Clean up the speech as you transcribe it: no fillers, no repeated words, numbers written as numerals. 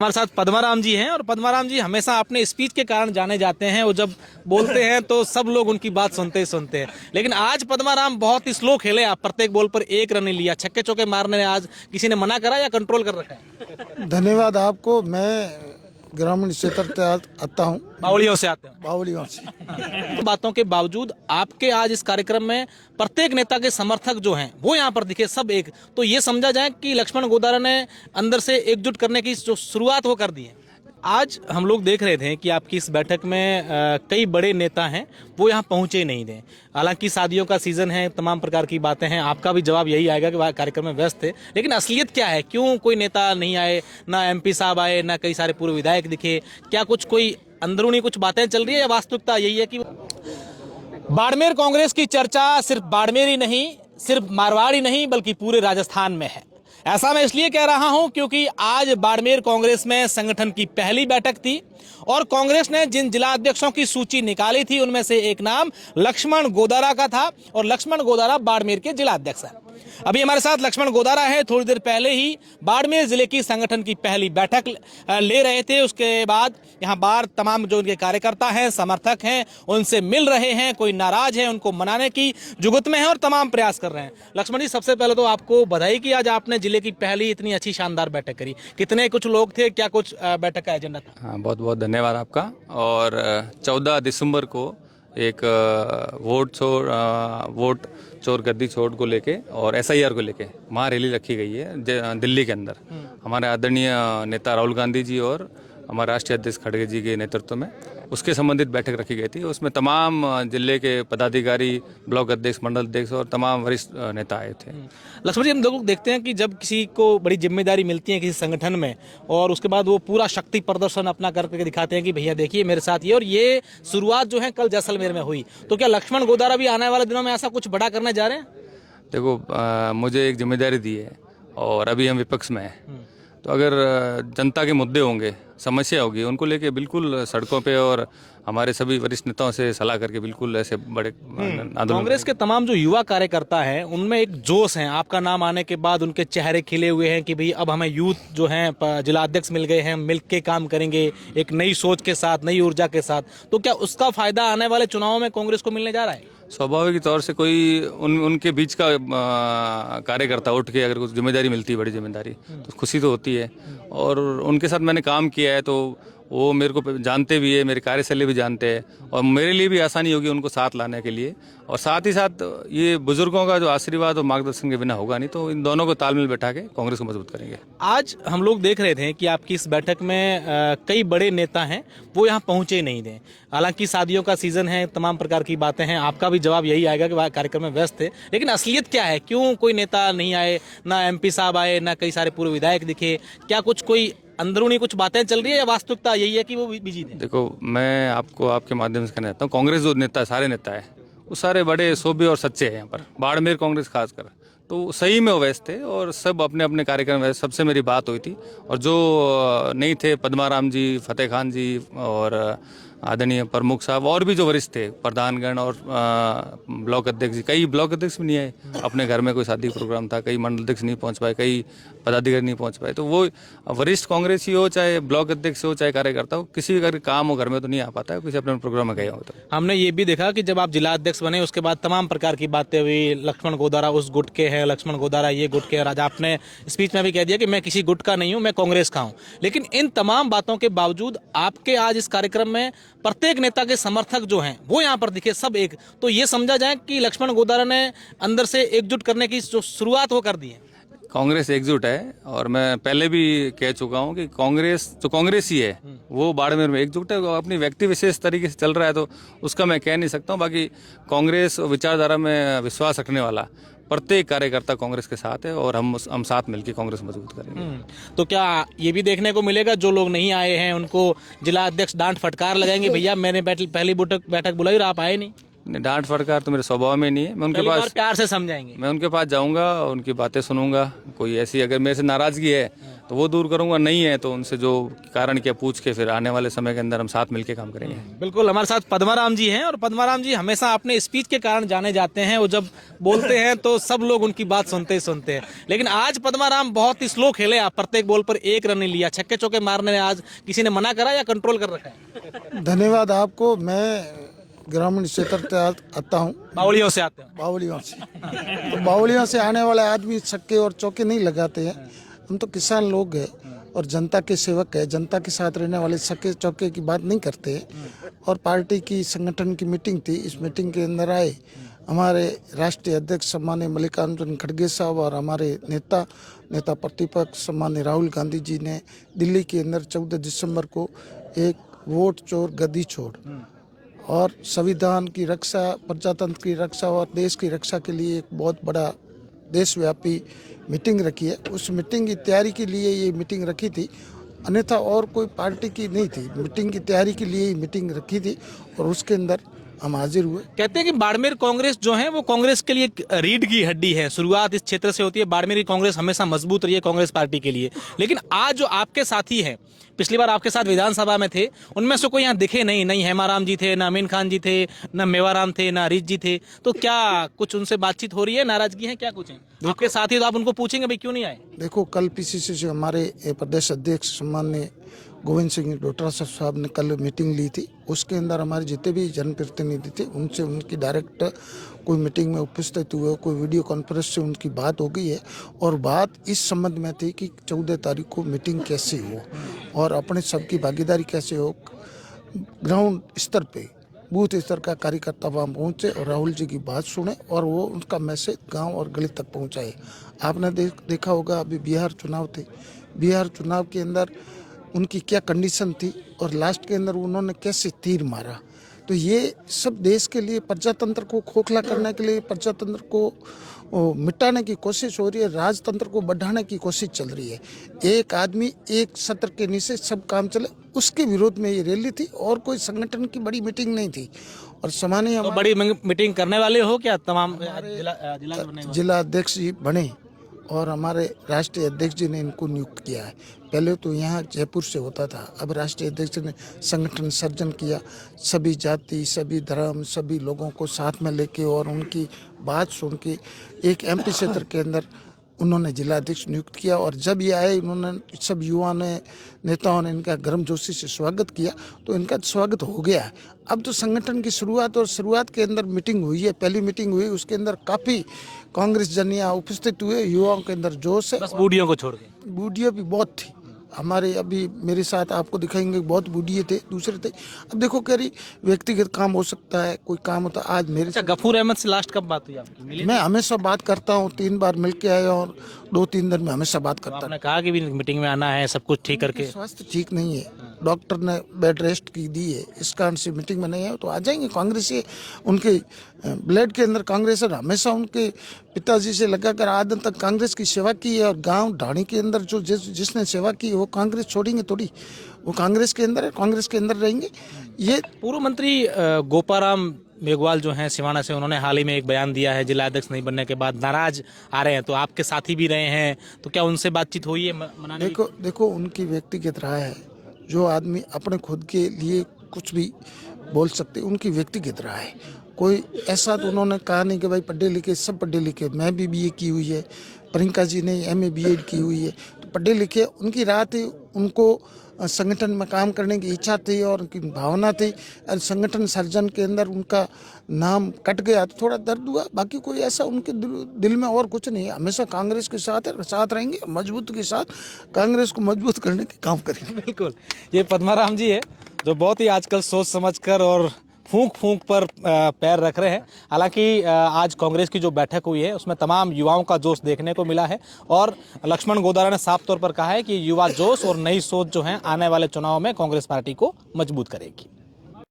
हमारे साथ पद्माराम जी हैं और पद्माराम जी हमेशा अपने स्पीच के कारण जाने जाते हैं। वो जब बोलते हैं तो सब लोग उनकी बात सुनते ही सुनते हैं। लेकिन आज पद्माराम बहुत ही स्लो खेले। आप प्रत्येक बॉल पर एक रन नहीं लिया, छक्के चौके मारने ने आज किसी ने मना करा या कंट्रोल कर रखा है? धन्यवाद आपको। मैं ग्रामीण क्षेत्र से आता हूँ, बावड़ियों से आते हैं। बावड़ियों से। बातों के बावजूद आपके आज इस कार्यक्रम में प्रत्येक नेता के समर्थक जो हैं वो यहाँ पर दिखे, सब एक। तो ये समझा जाए कि लक्ष्मण गोदारा ने अंदर से एकजुट करने की जो शुरुआत वो कर दी है। आज हम लोग देख रहे थे कि आपकी इस बैठक में कई बड़े नेता हैं वो यहाँ पहुंचे नहीं थे। हालांकि शादियों का सीजन है, तमाम प्रकार की बातें हैं। आपका भी जवाब यही आएगा कि वह कार्यक्रम में व्यस्त थे। लेकिन असलियत क्या है? क्यों कोई नेता नहीं आए? ना एमपी साहब आए, ना कई सारे पूर्व विधायक दिखे। क्या कुछ कोई अंदरूनी कुछ बातें चल रही है या वास्तविकता यही है कि बाड़मेर कांग्रेस की चर्चा सिर्फ बाड़मेर ही नहीं, सिर्फ मारवाड़ ही नहीं, बल्कि पूरे राजस्थान में है? ऐसा मैं इसलिए कह रहा हूं क्योंकि आज बाड़मेर कांग्रेस में संगठन की पहली बैठक थी और कांग्रेस ने जिन जिला अध्यक्षों की सूची निकाली थी उनमें से एक नाम लक्ष्मण गोदारा का था और लक्ष्मण गोदारा बाड़मेर के जिला अध्यक्ष हैं। अभी हमारे साथ लक्ष्मण गोदारा है। थोड़ी देर पहले ही बाड़मेर जिले की संगठन की पहली बैठक ले रहे थे। उसके बाद यहाँ बाहर तमाम जो उनके कार्यकर्ता हैं, समर्थक हैं, उनसे मिल रहे हैं। कोई नाराज है, उनको मनाने की जुगत में है और तमाम प्रयास कर रहे हैं। लक्ष्मण जी, सबसे पहले तो आपको बधाई कि आज आपने जिले की पहली इतनी अच्छी शानदार बैठक करी। कितने कुछ लोग थे, क्या कुछ बैठक का एजेंडा था? हाँ, बहुत बहुत धन्यवाद आपका। और 14 दिसंबर को एक वोट चोर गद्दी छोड़ को लेके और एसआईआर को लेके वहाँ रैली रखी गई है दिल्ली के अंदर। हमारे आदरणीय नेता राहुल गांधी जी और हमारे राष्ट्रीय अध्यक्ष खड़गे जी के नेतृत्व में उसके संबंधित बैठक रखी गई थी। उसमें तमाम जिले के पदाधिकारी, ब्लॉक अध्यक्ष, मंडल अध्यक्ष और तमाम वरिष्ठ नेता आए थे। लक्ष्मण जी, हम लोग देखते हैं कि जब किसी को बड़ी जिम्मेदारी मिलती है किसी संगठन में और उसके बाद वो पूरा शक्ति प्रदर्शन अपना करके दिखाते हैं कि भैया देखिए मेरे साथ ये। और ये शुरुआत जो है कल जैसलमेर में हुई। तो क्या लक्ष्मण गोदारा भी आने वाले दिनों में ऐसा कुछ बड़ा करने जा रहे हैं? देखो, मुझे एक जिम्मेदारी दी है और अभी हम विपक्ष में हैं। तो अगर जनता के मुद्दे होंगे, समस्या होगी, उनको लेके बिल्कुल सड़कों पे और हमारे सभी वरिष्ठ नेताओं से सलाह करके बिल्कुल ऐसे बड़े आंदोलन। कांग्रेस के तमाम जो युवा कार्यकर्ता हैं उनमें एक जोश है। आपका नाम आने के बाद उनके चेहरे खिले हुए हैं कि भाई अब हमें यूथ जो हैं जिला अध्यक्ष मिल गए हैं, मिल के काम करेंगे एक नई सोच के साथ, नई ऊर्जा के साथ। तो क्या उसका फायदा आने वाले चुनाव में कांग्रेस को मिलने जा रहा है? स्वाभाविक तौर से कोई उनके बीच का कार्यकर्ता उठ के अगर कुछ जिम्मेदारी मिलती है, बड़ी जिम्मेदारी, तो खुशी तो होती है। और उनके साथ मैंने काम किया है तो वो मेरे को जानते भी है, मेरे कार्यशैली भी जानते हैं और मेरे लिए भी आसानी होगी उनको साथ लाने के लिए। और साथ ही साथ ये बुजुर्गों का जो आशीर्वाद और मार्गदर्शन के बिना होगा नहीं, तो इन दोनों को तालमेल बैठा के कांग्रेस को मजबूत करेंगे। आज हम लोग देख रहे थे कि आपकी इस बैठक में कई बड़े नेता हैं वो यहाँ पहुंचे नहीं थे। हालांकि शादियों का सीजन है, तमाम प्रकार की बातें हैं। आपका भी जवाब यही आएगा कि वह कार्यक्रम में व्यस्त थे। लेकिन असलियत क्या है? क्यों कोई नेता नहीं आए? ना एमपी साहब आए, ना कई सारे पूर्व विधायक दिखे। क्या कुछ कोई अंदरूनी कुछ बातें चल रही है या वास्तविकता यही है कि वो बिजी थे? देखो, मैं आपको आपके माध्यम से कहना चाहता हूँ, कांग्रेस जो नेता, सारे नेता है वो सारे बड़े सोभे और सच्चे हैं। यहाँ पर बाड़मेर कांग्रेस खासकर तो सही में वो व्यस्त थे और सब अपने अपने कार्यक्रम में। सबसे मेरी बात हुई थी और जो नहीं थे, पद्माराम जी, फतेह खान जी और आदरणीय प्रमुख साहब और भी जो वरिष्ठ थे, प्रधानगण और ब्लॉक अध्यक्ष जी, कई ब्लॉक अध्यक्ष भी नहीं आए, अपने घर में कोई शादी प्रोग्राम था, कई मंडल अध्यक्ष नहीं पहुंच पाए, कई पदाधिकारी नहीं पहुंच पाए। तो वो वरिष्ठ कांग्रेसी हो, चाहे ब्लॉक अध्यक्ष हो, चाहे कार्यकर्ता हो, किसी भी काम हो घर में तो नहीं आ पाता है, किसी अपने प्रोग्राम में गया हो। तो हमने ये भी देखा कि जब आप जिला अध्यक्ष बने उसके बाद तमाम प्रकार की बातें हुई। लक्ष्मण गोदारा उस गुट के हैं, लक्ष्मण गोदारा ये गुट के। आज आपने स्पीच में भी कह दिया कि मैं किसी गुट का नहीं हूं, मैं कांग्रेस का हूं। लेकिन इन तमाम बातों के बावजूद आपके आज इस कार्यक्रम में प्रत्येक नेता के समर्थक जो हैं वो यहाँ पर दिखे, सब एक। तो ये समझा जाए कि लक्ष्मण गोदारा ने अंदर से एकजुट करने की जो शुरुआत वो कर दी है। कांग्रेस एकजुट है और मैं पहले भी कह चुका हूं कि कांग्रेस जो कांग्रेस ही है वो बाड़मेर में एकजुट है। वो अपनी व्यक्ति विशेष तरीके से चल रहा है तो उसका मैं कह नहीं सकता हूं। बाकी कांग्रेस विचारधारा में विश्वास रखने वाला प्रत्येक कार्यकर्ता कांग्रेस के साथ है और हम साथ मिलकर कांग्रेस मजबूत करेंगे। तो क्या ये भी देखने को मिलेगा जो लोग नहीं आए हैं उनको जिला अध्यक्ष डांट फटकार लगाएंगे, भैया मैंने पहली बैठक बुलाई और आप आए नहीं? नहीं, डांट फटकार तो मेरे स्वभाव में नहीं है। मैं उनके पहली बार पास प्यार से समझाएंगे। मैं उनके पास जाऊंगा, उनकी बातें सुनूंगा। कोई ऐसी अगर मेरे से नाराजगी है तो वो दूर करूंगा, नहीं है तो उनसे जो कारण क्या पूछ के फिर आने वाले समय के अंदर हम साथ मिलके काम करेंगे। बिल्कुल, हमारे साथ पद्माराम जी हैं और पद्माराम जी हमेशा अपने स्पीच के कारण जाने जाते हैं। वो जब बोलते हैं तो सब लोग उनकी बात सुनते ही सुनते हैं। लेकिन आज पद्माराम बहुत ही स्लो खेले, आप प्रत्येक बॉल पर 1 रन नहीं लिया, छक्के चौके मारने में आज किसी ने मना करा या कंट्रोल कर रखा है? धन्यवाद आपको। मैं ग्रामीण क्षेत्र से आता हूँ, बावलियों से आते हैं। बावलियों से। तो बावलियों से आने वाले आदमी छक्के और चौके नहीं लगाते हैं। हम तो किसान लोग हैं और जनता के सेवक है। जनता के साथ रहने वाले छक्के चौके की बात नहीं करते हैं। और पार्टी की संगठन की मीटिंग थी, इस मीटिंग के अंदर आए हमारे राष्ट्रीय अध्यक्ष सम्मान्य मल्लिकार्जुन खड़गे साहब और हमारे नेता प्रतिपक्ष सम्मान्य राहुल गांधी जी ने दिल्ली के अंदर 14 दिसंबर को एक वोट चोर गद्दी छोड़ और संविधान की रक्षा, प्रजातंत्र की रक्षा और देश की रक्षा के लिए एक बहुत बड़ा देशव्यापी मीटिंग रखी है। उस मीटिंग की तैयारी के लिए ये मीटिंग रखी थी, अन्यथा और कोई पार्टी की नहीं थी। मीटिंग की तैयारी के लिए ही मीटिंग रखी थी और उसके अंदर हम हाजिर हुए। कहते हैं कि बाड़मेर कांग्रेस जो है वो कांग्रेस के लिए एक रीढ़ की हड्डी है। शुरुआत इस क्षेत्र से होती है। बाड़मेर की कांग्रेस हमेशा मजबूत रही है कांग्रेस पार्टी के लिए। लेकिन आज जो आपके साथी हैं, पिछली बार आपके साथ विधानसभा में थे, उनमें से कोई यहाँ दिखे नहीं। नहीं हेमाराम जी थे, ना अमीन खान जी थे, ना मेवाराम थे, ना हरीश जी थे। तो क्या कुछ उनसे बातचीत हो रही है, नाराजगी है, क्या कुछ है? आपके साथी तो आप उनको पूछेंगे भाई क्यों नहीं आए? देखो, कल पीसीसी से हमारे प्रदेश अध्यक्ष सम्मान्य गोविंद सिंह डोटासरा साहब ने कल मीटिंग ली थी। उसके अंदर हमारे जितने भी जनप्रतिनिधि थे उनसे उनकी डायरेक्ट कोई मीटिंग में उपस्थित हुए, कोई वीडियो कॉन्फ्रेंस से उनकी बात हो गई है। और बात इस संबंध में थी कि 14 तारीख को मीटिंग कैसे हो और अपने सबकी भागीदारी कैसे हो। ग्राउंड स्तर पे, बूथ स्तर का कार्यकर्ता वहाँ पहुँचे और राहुल जी की बात सुने और वो उनका मैसेज गांव और गली तक पहुँचाए। आपने देखा होगा अभी बिहार चुनाव थे, बिहार चुनाव के अंदर उनकी क्या कंडीशन थी और लास्ट के अंदर उन्होंने कैसे तीर मारा। तो ये सब देश के लिए, प्रजातंत्र को खोखला करने के लिए, प्रजातंत्र को मिटाने की कोशिश हो रही है, राजतंत्र को बढ़ाने की कोशिश चल रही है। एक आदमी एक सत्र के नीचे सब काम चले, उसके विरोध में ये रैली थी और कोई संगठन की बड़ी मीटिंग नहीं थी। और सामान्य तो बड़ी मीटिंग करने वाले हो क्या? तमाम जिला अध्यक्ष जी बने और हमारे राष्ट्रीय अध्यक्ष जी ने इनको नियुक्त किया है। पहले तो यहाँ जयपुर से होता था, अब राष्ट्रीय अध्यक्ष ने संगठन सर्जन किया। सभी जाति, सभी धर्म, सभी लोगों को साथ में लेके और उनकी बात सुन के एक एमपी क्षेत्र के अंदर उन्होंने जिला अध्यक्ष नियुक्त किया। और जब ये आए, उन्होंने सब युवा ने, नेताओं ने इनका गर्मजोशी से स्वागत किया, तो इनका स्वागत हो गया है। अब तो संगठन की शुरुआत और शुरुआत के अंदर मीटिंग हुई है, पहली मीटिंग हुई, उसके अंदर काफ़ी कांग्रेस जन यहाँ उपस्थित हुए। युवाओं के अंदर जोश है, बस बूढ़ियों को छोड़ के। बूढ़िया भी बहुत थी हमारे। अभी मेरे साथ आपको दिखाएंगे बहुत बूढ़िए थे, दूसरे थे। अब देखो कह रही व्यक्तिगत काम हो सकता है, कोई काम होता। आज मेरे अच्छा, गफूर अहमद से लास्ट कब बात हुई आपकी? मिली? मैं हमेशा बात करता हूँ, 3 बार मिलके आए और 2-3 दिन में हमेशा बात करता हूँ। आपने कहा कि भी मीटिंग में आना है, सब कुछ ठीक करके। स्वास्थ्य ठीक नहीं है, डॉक्टर ने बेड रेस्ट की दी है, इस कारण से मीटिंग में नहीं है। तो आ जाएंगे। कांग्रेस से उनके ब्लड के अंदर कांग्रेस है, हमेशा उनके पिताजी से लगाकर आज तक कांग्रेस की सेवा की है। और गांव ढाणी के अंदर जो जिसने सेवा की वो कांग्रेस छोड़ेंगे थोड़ी, वो कांग्रेस के अंदर है, कांग्रेस के अंदर रहेंगे। ये पूर्व मंत्री गोपाराम मेघवाल जो हैं सिवाना से, उन्होंने हाल ही में एक बयान दिया है, जिला अध्यक्ष नहीं बनने के बाद नाराज आ रहे हैं। तो आपके साथी भी रहे हैं, तो क्या उनसे बातचीत हुई है मनाने? देखो उनकी व्यक्तिगत राय है। जो आदमी अपने खुद के लिए कुछ भी बोल सकते, उनकी व्यक्तिगत राय है। कोई ऐसा तो उन्होंने कहा नहीं कि भाई पढ़े लिखे, सब पढ़े लिखे। मैं भी बीए की हुई है, प्रियंका जी ने एमए बीएड की हुई है, तो पढ़े लिखे। उनकी राय थी, उनको संगठन में काम करने की इच्छा थी और उनकी भावना थी। और संगठन सर्जन के अंदर उनका नाम कट गया तो थोड़ा दर्द हुआ। बाकी कोई ऐसा उनके दिल में और कुछ नहीं है। हमेशा कांग्रेस के साथ रहेंगे, मजबूत के साथ कांग्रेस को मजबूत करने के काम करेंगे। बिल्कुल, ये पद्माराम जी है जो बहुत ही आजकल सोच समझकर और फूंक फूंक पर पैर रख रहे हैं। हालांकि आज कांग्रेस की जो बैठक हुई है उसमें तमाम युवाओं का जोश देखने को मिला है और लक्ष्मण गोदारा ने साफ तौर पर कहा है कि युवा जोश और नई सोच जो है आने वाले चुनाव में कांग्रेस पार्टी को मजबूत करेगी।